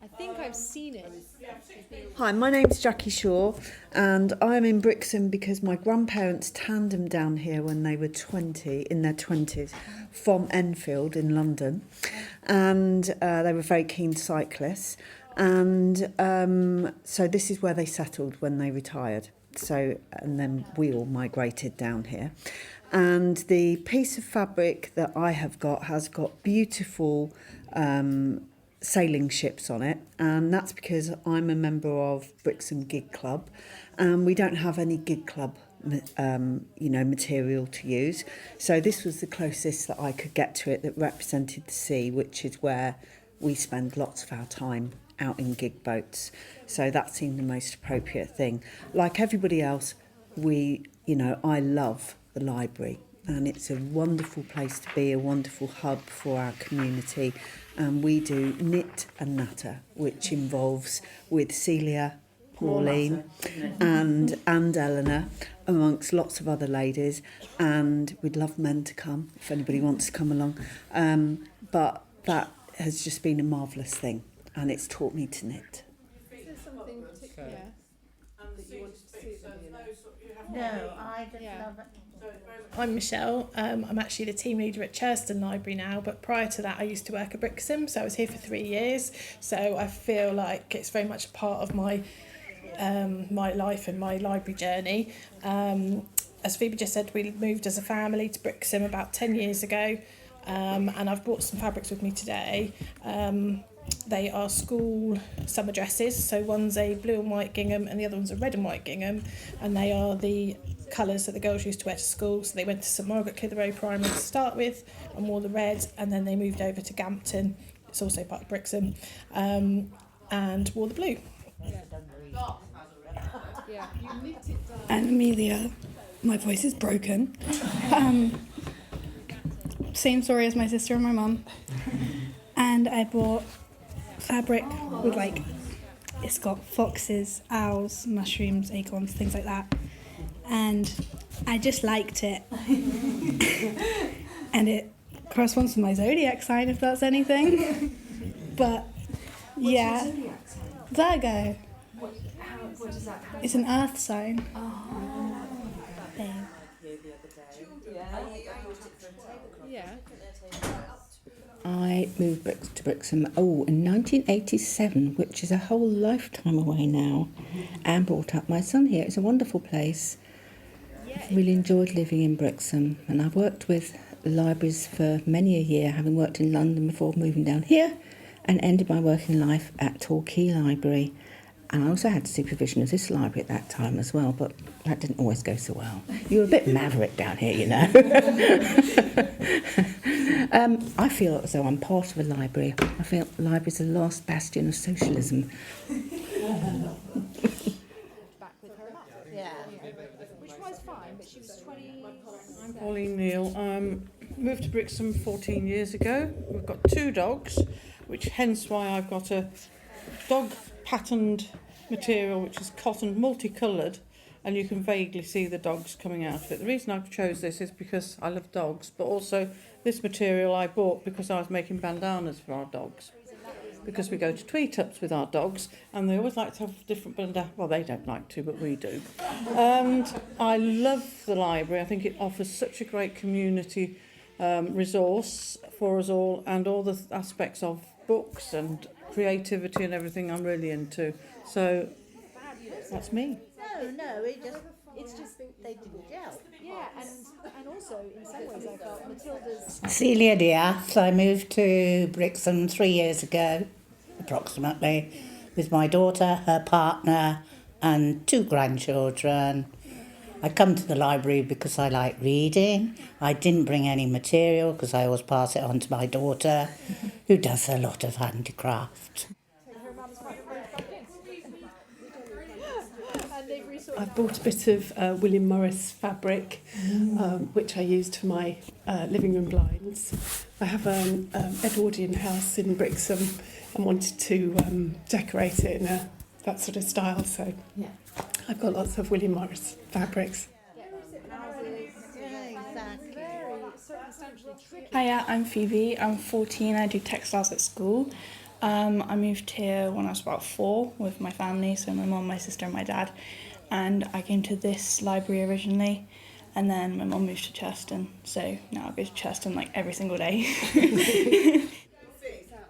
I think I've seen it. Hi, my name's Jackie Shaw and I'm in Brixham because my grandparents tandem down here when they were in their 20s, from Enfield in London, and they were very keen cyclists, and so this is where they settled when they retired. So, and then we all migrated down here. And the piece of fabric that I have got has got beautiful sailing ships on it, and that's because I'm a member of Brixham Gig Club, and we don't have any gig club material to use. So this was the closest that I could get to it that represented the sea, which is where we spend lots of our time out in gig boats. So that seemed the most appropriate thing. Like everybody else, I love the library, and it's a wonderful place to be, a wonderful hub for our community. And we do knit and natter, which involves with Celia, Pauline and Eleanor, amongst lots of other ladies, and we'd love men to come if anybody wants to come along. But that has just been a marvellous thing, and it's taught me to knit. Is there something particular that you wanted to see? No, I just love it. I'm Michelle. I'm actually the team leader at Churston Library now, but prior to that I used to work at Brixham, so I was here for 3 years. So I feel like it's very much a part of my life and my library journey. As Phoebe just said, we moved as a family to Brixham about 10 years ago, and I've brought some fabrics with me today. They are school summer dresses, so one's a blue and white gingham and the other one's a red and white gingham, and they are the colours that the girls used to wear to school. So they went to St Margaret Clitheroe Primary to start with and wore the red, and then they moved over to Gampton, it's also part of Brixham, and wore the blue. Yeah, you knit it down. And Amelia, my voice is broken. Same story as my sister and my mum. And I bought fabric with it's got foxes, owls, mushrooms, acorns, things like that. And I just liked it. And it corresponds to my zodiac sign, if that's anything. But yeah, Virgo. What does that have? It's an earth sign. There. Yeah. I moved to Brixham, in 1987, which is a whole lifetime away now, and brought up my son here. It's a wonderful place. I've really enjoyed living in Brixham, and I've worked with libraries for many a year, having worked in London before moving down here, and ended my working life at Torquay Library. And I also had supervision of this library at that time as well, but that didn't always go so well. You were a bit maverick down here, you know. I feel as though I'm part of a library. I feel libraries are the last bastion of socialism. Back with her mum. Yeah. Which was fine, but she was 20. I'm Pauline Neal. Moved to Brixham 14 years ago. We've got 2 dogs, which hence why I've got a dog patterned material which is cotton multicoloured, and you can vaguely see the dogs coming out of it. The reason I've chose this is because I love dogs, but also this material I bought because I was making bandanas for our dogs, because we go to tweet-ups with our dogs and they always like to have different bandanas. Well, they don't like to, but we do. And I love the library. I think it offers such a great community resource for us all, and all the aspects of books and creativity and everything I'm really into. So that's me. No, it's just they didn't gel. Yeah, and also in some ways I felt Matilda's. Celia Diaz. I moved to Brixham 3 years ago, approximately, with my daughter, her partner, and 2 grandchildren. I come to the library because I like reading. I didn't bring any material because I always pass it on to my daughter, who does a lot of handicraft. I've bought a bit of William Morris fabric, which I used for my living room blinds. I have an Edwardian house in Brixham and wanted to decorate it in that sort of style, so yeah, I've got lots of William Morris fabrics. Hiya, I'm Phoebe. I'm 14. I do textiles at school. I moved here when I was about 4 with my family, so my mum, my sister and my dad. And I came to this library originally, and then my mum moved to Churston, so now I go to Churston like every single day.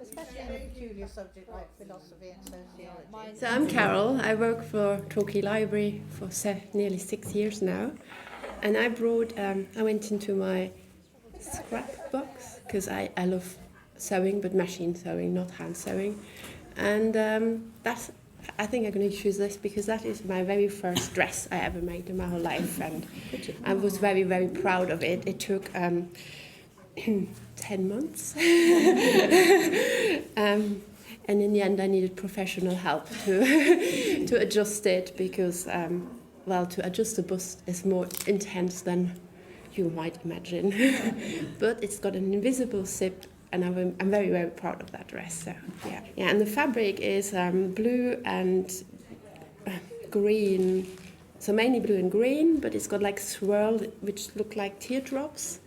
Especially in a peculiar subject like philosophy and sociology. So I'm Carol. I work for Torquay Library for nearly 6 years now, and I went into my scrap box because I love sewing, but machine sewing, not hand sewing, and I think I'm going to choose this because that is my very first dress I ever made in my whole life, and I was very, very proud of it. It took 10 months. And in the end I needed professional help to adjust it because, to adjust a bust is more intense than you might imagine. But it's got an invisible zip, and I'm very, very proud of that dress. So yeah, and the fabric is blue and green, so mainly blue and green, but it's got like swirl which look like teardrops,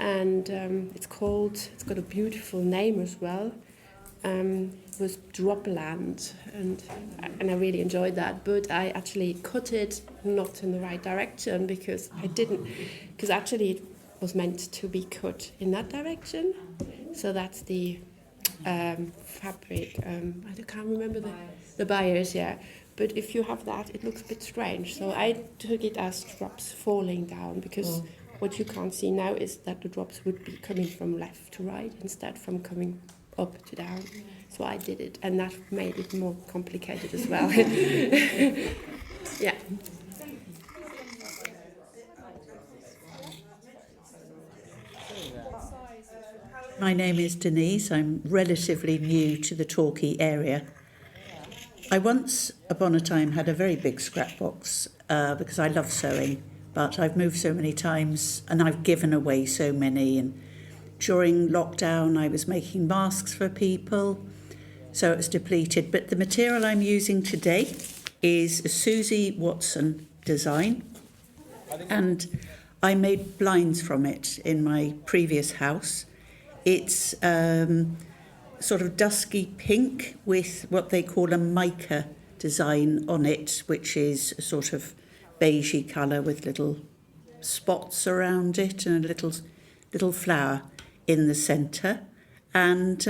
and it's got a beautiful name as well. Was Dropland, and I really enjoyed that, but I actually cut it not in the right direction because actually it was meant to be cut in that direction. So that's the fabric. I can't remember the bias, yeah. But if you have that, it looks a bit strange. So I took it as drops falling down because what you can't see now is that the drops would be coming from left to right instead from coming up to down. So I did it, and that made it more complicated as well. Yeah. My name is Denise. I'm relatively new to the Torquay area. I once upon a time had a very big scrap box because I love sewing, but I've moved so many times and I've given away so many. And during lockdown, I was making masks for people, so it was depleted. But the material I'm using today is a Susie Watson design, and I made blinds from it in my previous house. It's sort of dusky pink with what they call a mica design on it, which is a sort of beigey colour with little spots around it and a little flower in the centre. And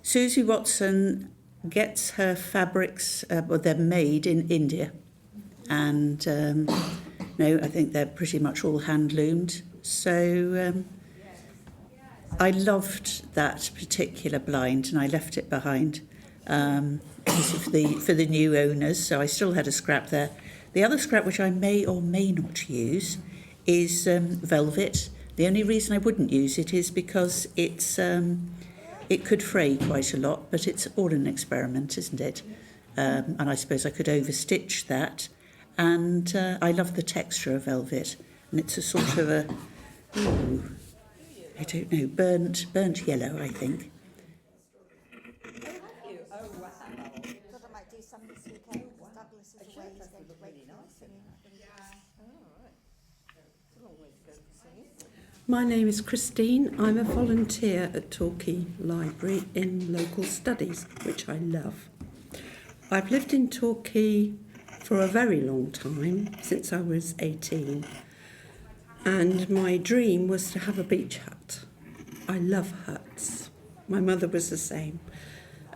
Susie Watson gets her fabrics, they're made in India, and I think they're pretty much all hand loomed. So I loved that particular blind, and I left it behind for the new owners. So I still had a scrap there. The other scrap, which I may or may not use, is velvet. The only reason I wouldn't use it is because it could fray quite a lot, but it's all an experiment, isn't it? And I suppose I could overstitch that. And I love the texture of velvet, and it's a sort of a, I don't know, burnt yellow, I think. My name is Christine. I'm a volunteer at Torquay Library in local studies, which I love. I've lived in Torquay for a very long time, since I was 18. And my dream was to have a beach hut. I love huts. My mother was the same.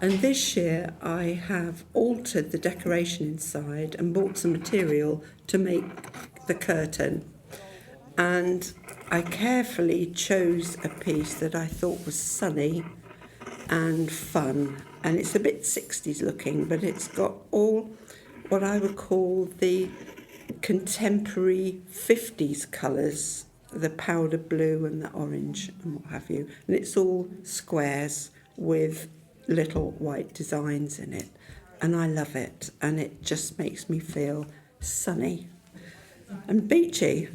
And this year I have altered the decoration inside and bought some material to make the curtain. And I carefully chose a piece that I thought was sunny and fun. And it's a bit 60s looking, but it's got all what I would call the contemporary 50s colours, the powder blue and the orange and what have you. And it's all squares with little white designs in it. And I love it. And it just makes me feel sunny and beachy.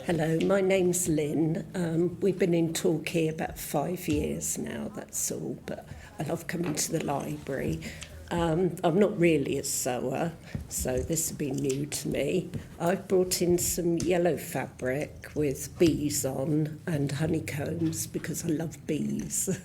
Hello, my name's Lynn. We've been in Torquay about 5 years now, that's all, but I love coming to the library. I'm not really a sewer, so this will be new to me. I've brought in some yellow fabric with bees on and honeycombs because I love bees.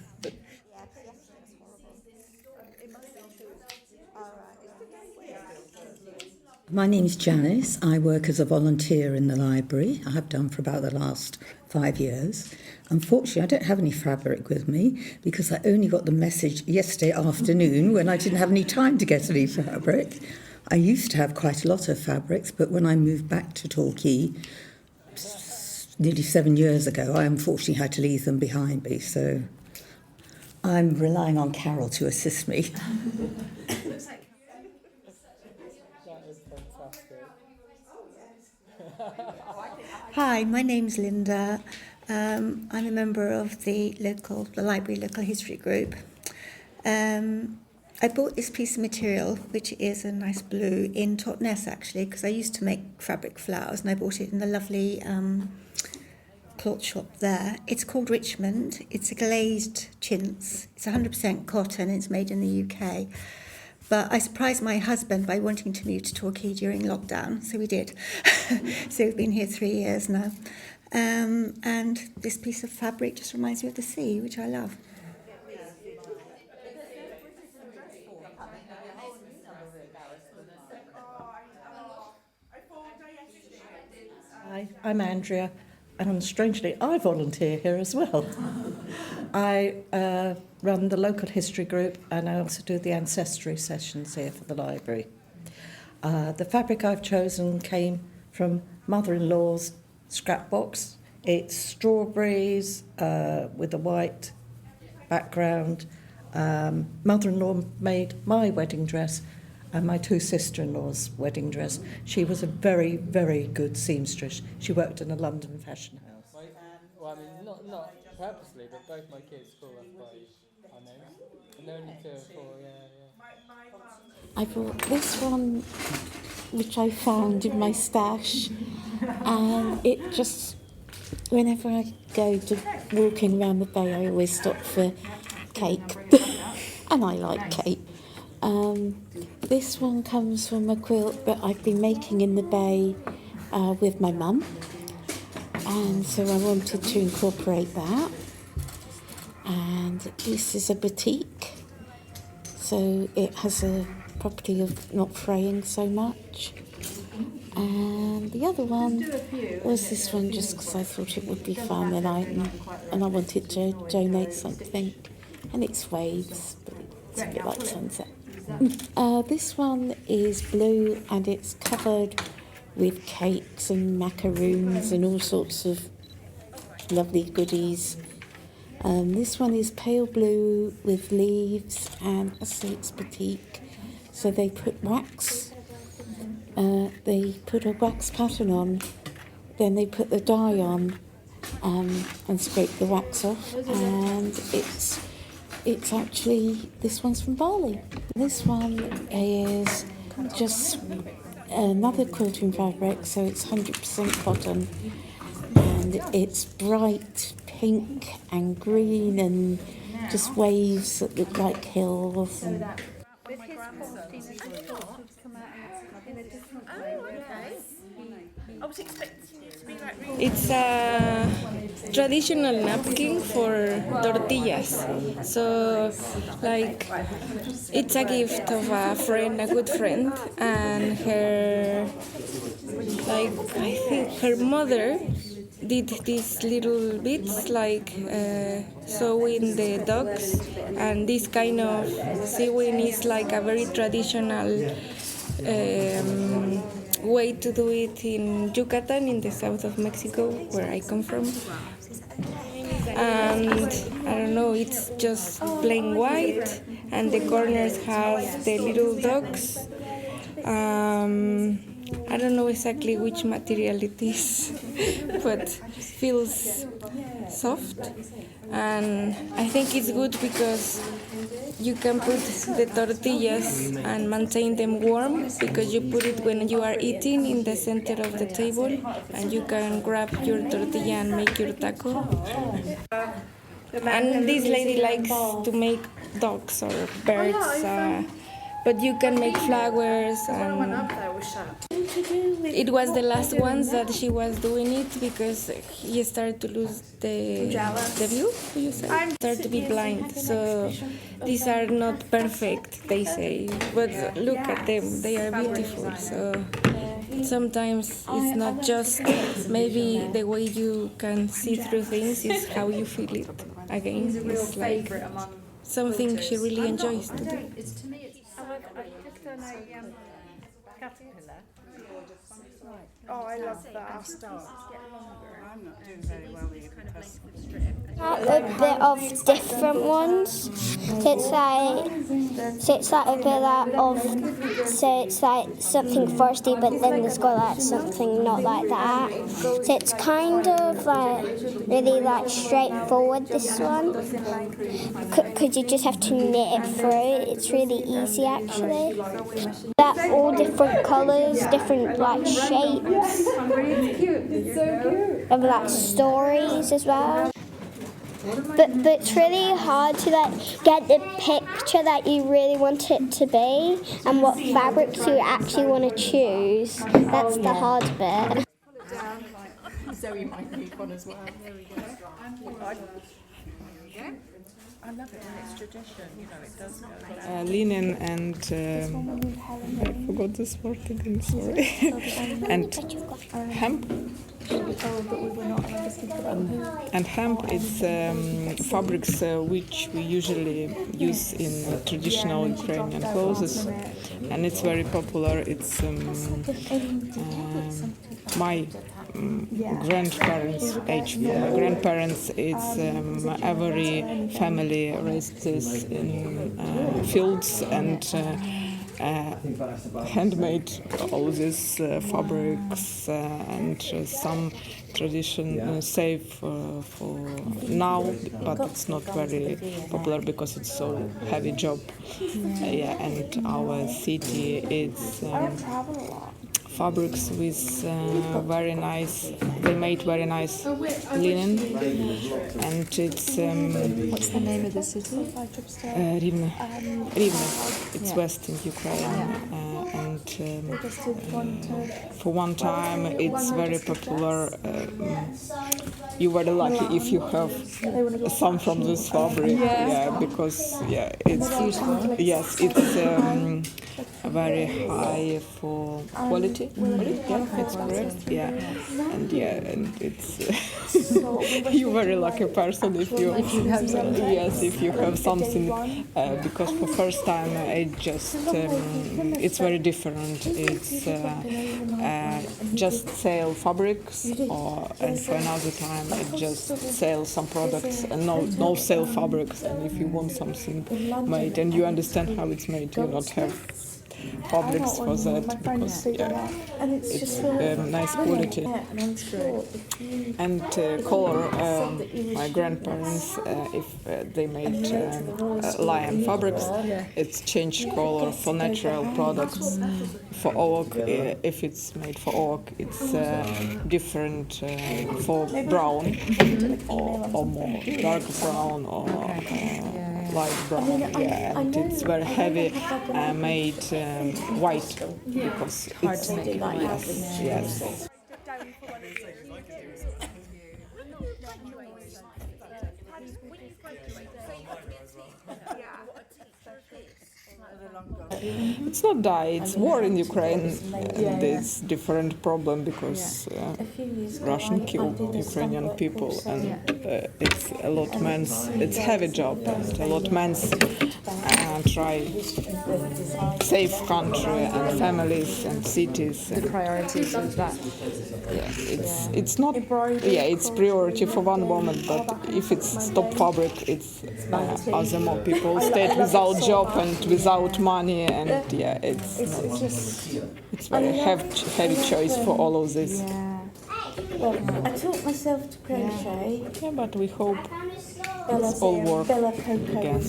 My name's Janice. I work as a volunteer in the library. I have done for about the last 5 years. Unfortunately, I don't have any fabric with me because I only got the message yesterday afternoon when I didn't have any time to get any fabric. I used to have quite a lot of fabrics, but when I moved back to Torquay nearly 7 years ago, I unfortunately had to leave them behind me. So I'm relying on Carol to assist me. Hi, my name's Linda. I'm a member of the library local history group. I bought this piece of material, which is a nice blue, in Totnes actually, because I used to make fabric flowers, and I bought it in the lovely cloth shop there. It's called Richmond. It's a glazed chintz. It's 100% cotton. It's made in the UK. But I surprised my husband by wanting to move to Torquay during lockdown, so we did. So we've been here 3 years now. And this piece of fabric just reminds me of the sea, which I love. Hi, I'm Andrea, and strangely, I volunteer here as well. I run the local history group, and I also do the ancestry sessions here for the library. The fabric I've chosen came from mother-in-law's scrapbox. It's strawberries with a white background. Mother-in-law made my wedding dress and my two sister-in-law's wedding dress. She was a very, very good seamstress. She worked in a London fashion house. Well, I mean, not purposely, but both my kids call us by our names. And they're only 2 or 4, yeah. I bought this one, which I found in my stash, and it just, whenever I go to walking around the bay, I always stop for cake, and I like cake. This one comes from a quilt that I've been making in the bay with my mum, and so I wanted to incorporate that. And this is a batik, so it has a property of not fraying so much. And the other one was this one just because I thought it would be fun, and I wanted to donate something. And it's waves, but it's a bit like sunset. This one is blue, and it's covered with cakes and macaroons and all sorts of lovely goodies. This one is pale blue with leaves, and I say it's batik. So they put wax, they put a wax pattern on, then they put the dye on and scrape the wax off, and it's actually, this one's from Bali. This one is just another quilting fabric, so it's 100% cotton, and it's bright pink and green and just waves that look like hills. And it's a traditional napkin for tortillas. So, like, it's a gift of a friend, a good friend, and her, like, I think her mother did these little bits, like sewing the dogs, and this kind of sewing is like a very traditional way to do it in Yucatan, in the south of Mexico, where I come from. And I don't know, it's just plain white, and the corners have the little dogs. I don't know exactly which material it is, but feels soft, and I think it's good because you can put the tortillas and maintain them warm, because you put it when you are eating in the center of the table, and you can grab your tortilla and make your taco. And this lady likes to make dogs or birds but you can make flowers. And it was the last ones that she was doing it because he started to lose the view. You say started to be blind. So these are not perfect, they say, but look at them; they are beautiful. So sometimes it's not just maybe the way you can see through things; it's how you feel it. Again, it's like something she really enjoys to do. Oh, I love that. I'm not doing very well with A bit of different ones. So it's like a bit of, so it's like something foresty, but then there's got like something not like that. So it's kind of like really like straightforward, this one. Because you just have to knit it through. It's really easy actually. They're all different colours, different like shapes. Of like stories as well. But it's really hard to like get the picture that you really want it to be and what fabrics you actually want to choose. That's the hard bit. Zoe might need one as well. There we go. I love it when it's tradition, you know, it does go. Linen and I forgot this word again, sorry. And hemp. And hemp is fabrics which we usually use in traditional Ukrainian clothes, and it's very popular. It's my grandparents' age. My grandparents, it's every family raised this in fields and handmade all these fabrics and some tradition save for now, but it's not very popular because it's so heavy job. And our city is fabrics with very nice. They made very nice linen, and it's. What's the name of the city? Rivne. It's western Ukraine, and for one time it's very popular. You were lucky if you have some from this fabric, because it's beautiful. Yes, it's very high for quality. It's correct. And it's you're very lucky person if you have something. Yes, if you have something, because for first time it just it's very different. It's just sell fabrics, and for another time it just sell some products and no sell fabrics. And if you want something made and you understand how it's made, you not have fabrics for that, because it's nice quality. And color, my grandparents, if they made lion fabrics, it's changed color for natural products. For oak, if it's made for oak, it's different for brown or more dark brown or light brown. And it's very heavy, made white because it's yes. It's not dye, it's war in Ukraine, and it's different problem because Russian killed Ukrainian people, and it's a lot men's, it's heavy job, and a lot men's try save country and families and cities. The priorities of that. It's not, it's priority for one moment, but if it's stop fabric, it's other more people stayed without job and without money, and it's very heavy choice for all of this. Well, I taught myself to crochet. Yeah, but we hope it's all work again.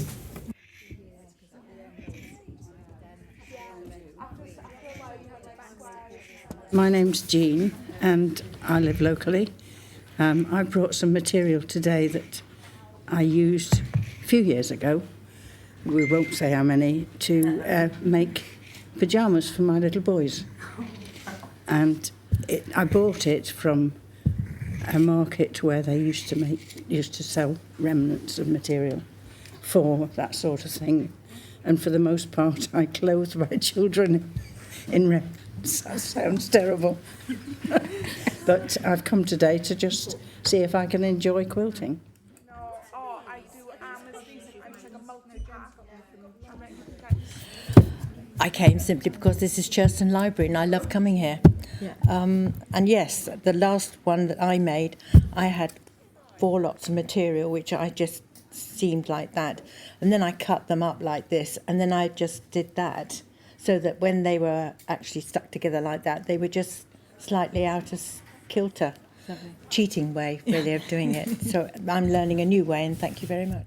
My name's Jean and I live locally. I brought some material today that I used a few years ago, we won't say how many, to make pyjamas for my little boys. And I bought it from a market where they used to sell remnants of material for that sort of thing. And for the most part, I clothed my children in remnants. That sounds terrible. But I've come today to just see if I can enjoy quilting. I came simply because this is Churston Library and I love coming here. Yeah. And yes, the last one that I made, I had 4 lots of material, which I just seemed like that. And then I cut them up like this, and then I just did that, so that when they were actually stuck together like that, they were just slightly out of kilter. Lovely. Cheating way, really, of doing it. So I'm learning a new way, and thank you very much.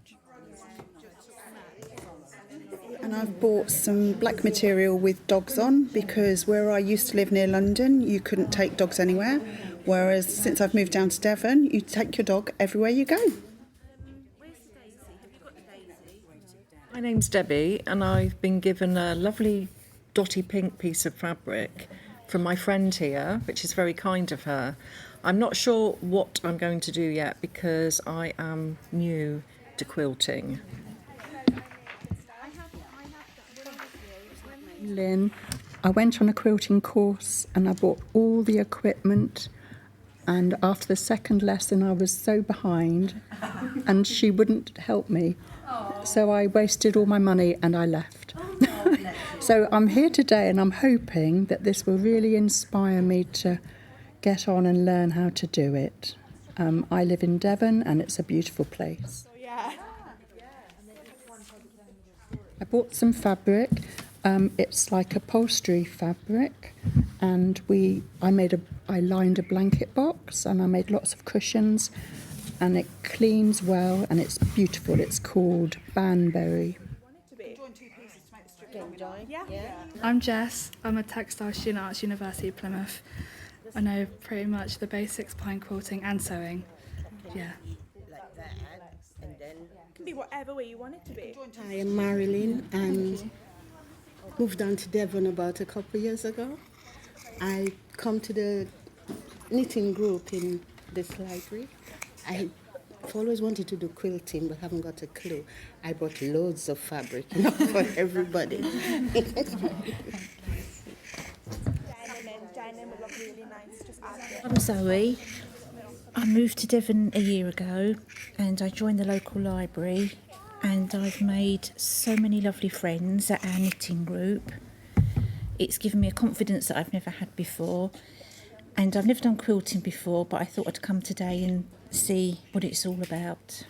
And I've bought some black material with dogs on, because where I used to live near London, you couldn't take dogs anywhere. Whereas since I've moved down to Devon, you take your dog everywhere you go. My name's Debbie, and I've been given a lovely dotty pink piece of fabric from my friend here, which is very kind of her. I'm not sure what I'm going to do yet because I am new to quilting. Lynn, I went on a quilting course and I bought all the equipment, and after the second lesson I was so behind and she wouldn't help me, so I wasted all my money and I left. So I'm here today and I'm hoping that this will really inspire me to get on and learn how to do it. I live in Devon and it's a beautiful place. I bought some fabric. It's like upholstery fabric, and I lined a blanket box and I made lots of cushions, and it cleans well and it's beautiful. It's called Banbury. I'm Jess. I'm a textile student at Arts University of Plymouth. I know pretty much the basics behind quilting and sewing. Yeah. Like that, and then It can be whatever way you want it to be. I am Marilyn and moved down to Devon about a couple of years ago. I come to the knitting group in this library. I've always wanted to do quilting but haven't got a clue. I bought loads of fabric for everybody. I'm Zoe. I moved to Devon a year ago and I joined the local library, and I've made so many lovely friends at our knitting group. It's given me a confidence that I've never had before, and I've never done quilting before, but I thought I'd come today and see what it's all about.